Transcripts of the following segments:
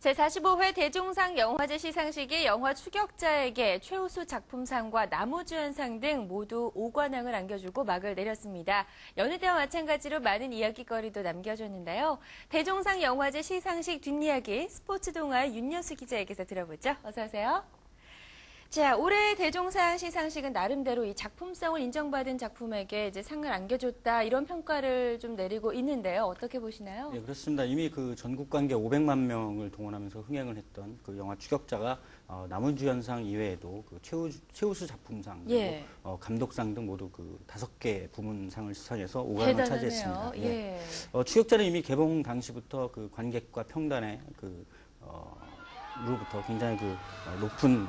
제45회 대종상 영화제 시상식이 영화 추격자에게 최우수 작품상과 나무주연상 등 모두 5관왕을 안겨주고 막을 내렸습니다. 여느 때와 마찬가지로 많은 이야기거리도 남겨줬는데요. 대종상 영화제 시상식 뒷이야기 스포츠 동아의 윤여수 기자에게서 들어보죠. 어서 오세요. 자, 올해 대종상 시상식은 나름대로 이 작품성을 인정받은 작품에게 이제 상을 안겨줬다 이런 평가를 좀 내리고 있는데요. 어떻게 보시나요? 네, 그렇습니다. 이미 그 전국 관객 500만 명을 동원하면서 흥행을 했던 그 영화 추격자가 나무주연상 이외에도 그 최우수 작품상, 예. 감독상 등 모두 그 5개 부문상을 수상해서 5관왕을 차지했습니다. 예. 추격자는 이미 개봉 당시부터 그 관객과 평단의 로부터 굉장히 높은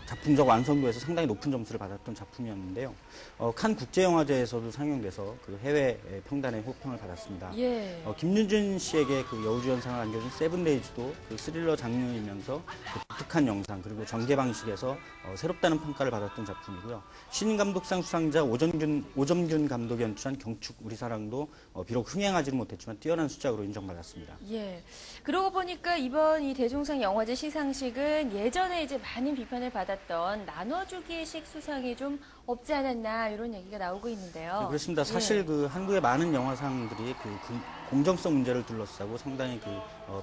작품적 완성도에서 상당히 높은 점수를 받았던 작품이었는데요. 칸 국제영화제에서도 상영돼서 그 해외 평단의 호평을 받았습니다. 예. 김윤준 씨에게 그 여우주연상을 안겨준 세븐데이즈도 그 스릴러 장르이면서 그 독특한 영상 그리고 전개 방식에서 새롭다는 평가를 받았던 작품이고요. 신인 감독상 수상자 오점균 감독이 연출한 경축 우리 사랑도 비록 흥행하지는 못했지만 뛰어난 수작으로 인정받았습니다. 예. 그러고 보니까 이번 이 대종상 영화제 시상식은 예전에 이제 많은 비판을 받았던 나눠주기식 수상이 좀 없지 않았나 이런 얘기가 나오고 있는데요. 네, 그렇습니다. 사실 예. 그 한국의 많은 영화상들이 그 공정성 문제를 둘러싸고 상당히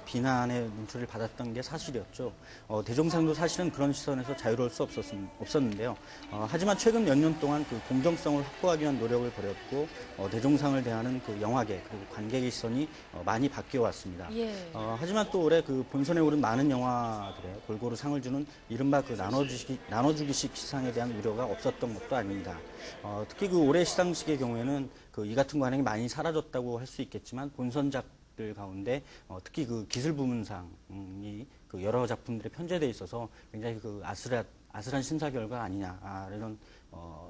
비난의 눈초리를 받았던 게 사실이었죠. 대종상도 사실은 그런 시선에서 자유로울 수 없었는데요. 하지만 최근 몇 년 동안 그 공정성을 확보하기 위한 노력을 벌였고 대종상을 대하는 그 영화계 그리고 관객의 시선이 많이 바뀌어 왔습니다. 예. 하지만 또 올해 그 본선에 오른 많은 영화들에 골고루 상을 주는 이른바 그 나눠주기식 시상에 대한 우려가 없었던 것도 아닙니다. 특히 그 올해 시상식의 경우에는 그 이 같은 관행이 많이 사라졌다고 할 수 있겠지만 본선작들 가운데 특히 그 기술 부문상이 그 여러 작품들에 편제돼 있어서 굉장히 그 아슬한 심사 결과 아니냐 이런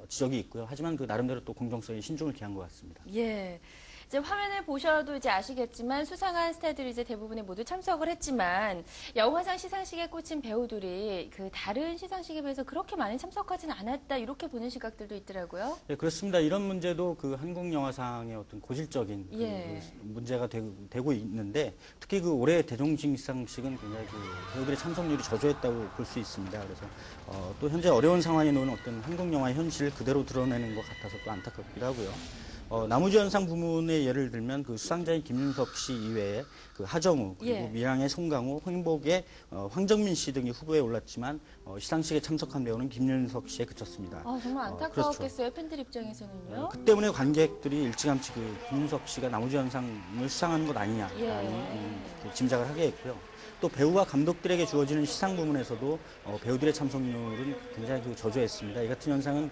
지적이 있고요. 하지만 그 나름대로 또 공정성에 신중을 기한 것 같습니다. 예. 이제 화면을 보셔도 이제 아시겠지만 수상한 스타들이 이제 대부분이 모두 참석을 했지만 영화상 시상식에 꽂힌 배우들이 그 다른 시상식에 비해서 그렇게 많이 참석하지는 않았다 이렇게 보는 시각들도 있더라고요. 네, 그렇습니다. 이런 문제도 그 한국 영화상의 어떤 고질적인 예. 문제가 되고 있는데 특히 그 올해 대종상 시상식은 굉장히 그 배우들의 참석률이 저조했다고 볼 수 있습니다. 그래서 또 현재 어려운 상황에 놓은 어떤 한국 영화의 현실을 그대로 드러내는 것 같아서 또 안타깝기도 하고요. 나무주연상 부문의 예를 들면 그 수상자인 김윤석 씨 이외에 그 하정우 그리고 예. 밀양의 송강호, 홍인복의 황정민 씨 등이 후보에 올랐지만 시상식에 참석한 배우는 김윤석 씨에 그쳤습니다. 정말 안타까웠겠어요. 팬들 입장에서는요. 그 때문에 관객들이 일찌감치 그 김윤석 씨가 나무주연상을 수상하는 것 아니냐라는 그 짐작을 하게 했고요. 또 배우와 감독들에게 주어지는 시상 부문에서도 배우들의 참석률은 굉장히 저조했습니다. 이 같은 현상은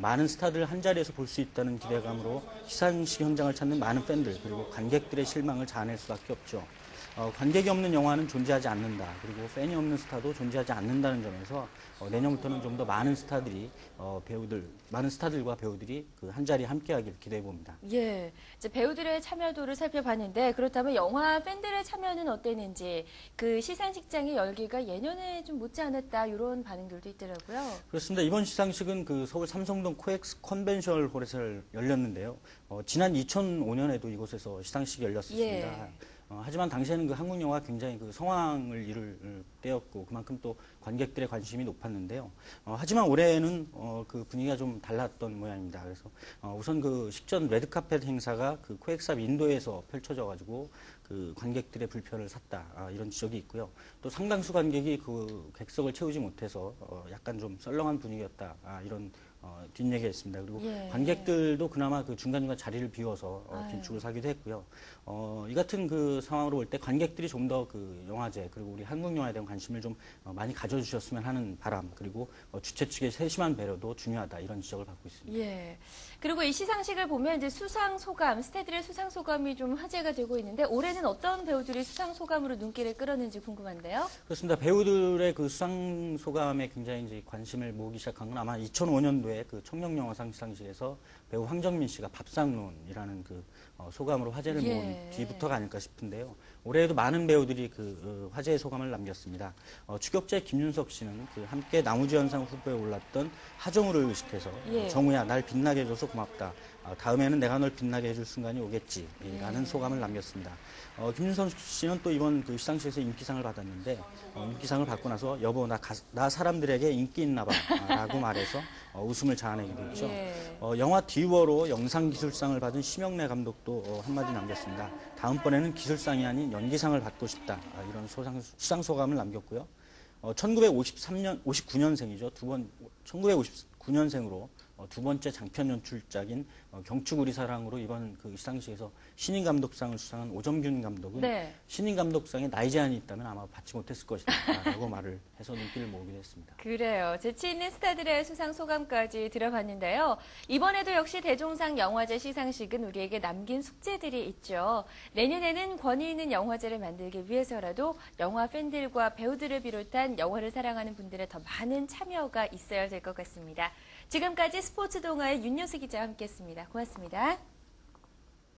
많은 스타들을 한 자리에서 볼 수 있다는 기대감으로 시상식 현장을 찾는 많은 팬들 그리고 관객들의 실망을 자아낼 수밖에 없죠. 관객이 없는 영화는 존재하지 않는다. 그리고 팬이 없는 스타도 존재하지 않는다는 점에서 내년부터는 좀 더 많은 많은 스타들과 배우들이 그 한 자리에 함께하길 기대해 봅니다. 예, 이제 배우들의 참여도를 살펴봤는데 그렇다면 영화 팬들의 참여는 어땠는지 그 시상식장의 열기가 예년에 좀 못지 않았다 이런 반응들도 있더라고요. 그렇습니다. 이번 시상식은 그 서울 삼성동 코엑스 컨벤션 홀에서 열렸는데요. 지난 2005년에도 이곳에서 시상식이 열렸었습니다. 예. 하지만 당시에는 그 한국 영화가 굉장히 그 성황을 이룰 때였고 그만큼 또 관객들의 관심이 높았는데요. 하지만 올해는 그 분위기가 좀 달랐던 모양입니다. 그래서 우선 그 식전 레드카펫 행사가 그 코엑스 앞 인도에서 펼쳐져 가지고 그 관객들의 불편을 샀다 이런 지적이 있고요. 또 상당수 관객이 그 객석을 채우지 못해서 약간 좀 썰렁한 분위기였다 이런 뒷얘기가 있습니다. 그리고 예. 관객들도 그나마 그 중간중간 자리를 비워서 긴축을 사기도 했고요. 이 같은 그 상황으로 볼 때 관객들이 좀 더 그 영화제 그리고 우리 한국 영화에 대한 관심을 좀 많이 가져주셨으면 하는 바람 그리고 주최 측의 세심한 배려도 중요하다 이런 지적을 받고 있습니다. 예. 그리고 이 시상식을 보면 이제 수상 소감, 스태들의 수상 소감이 좀 화제가 되고 있는데 올해는 어떤 배우들이 수상 소감으로 눈길을 끌었는지 궁금한데요. 그렇습니다. 배우들의 그 수상 소감에 굉장히 이제 관심을 모으기 시작한 건 아마 2005년도에 그 청룡영화상 시상식에서 배우 황정민 씨가 밥상론이라는 그 소감으로 화제를 모은 뒤부터가 아닐까 싶은데요. 올해에도 많은 배우들이 화제의 소감을 남겼습니다. 추격자의 김윤석 씨는 함께 나무주연상 후보에 올랐던 하정우를 의식해서 예. 정우야 날 빛나게 해줘서 고맙다. 다음에는 내가 널 빛나게 해줄 순간이 오겠지. 라는 소감을 남겼습니다. 김윤석 씨는 또 이번 시상식에서 인기상을 받았는데 인기상을 받고 나서 여보 나 사람들에게 인기 있나 봐 라고 말해서 웃음을 자아내게 됐죠. 예. 영화 디워로 영상기술상을 받은 심영래 감독도 한마디 남겼습니다. 다음번에는 기술상이 아닌 연기상을 받고 싶다. 이런 수상 소감을 남겼고요. 59년생이죠. 1959년생으로 두 번째 장편 연출작인 경축 우리 사랑으로 이번 시상식에서 신인 감독상을 수상한 오정균 감독은 네. 신인 감독상에 나이 제한이 있다면 아마 받지 못했을 것이다 라고 말을 해서 눈길을 모으기도 했습니다. 그래요. 재치 있는 스타들의 수상 소감까지 들어봤는데요. 이번에도 역시 대종상 영화제 시상식은 우리에게 남긴 숙제들이 있죠. 내년에는 권위 있는 영화제를 만들기 위해서라도 영화 팬들과 배우들을 비롯한 영화를 사랑하는 분들의 더 많은 참여가 있어야 될 것 같습니다. 지금까지 스포츠 동아의 윤여수 기자와 함께했습니다. 고맙습니다.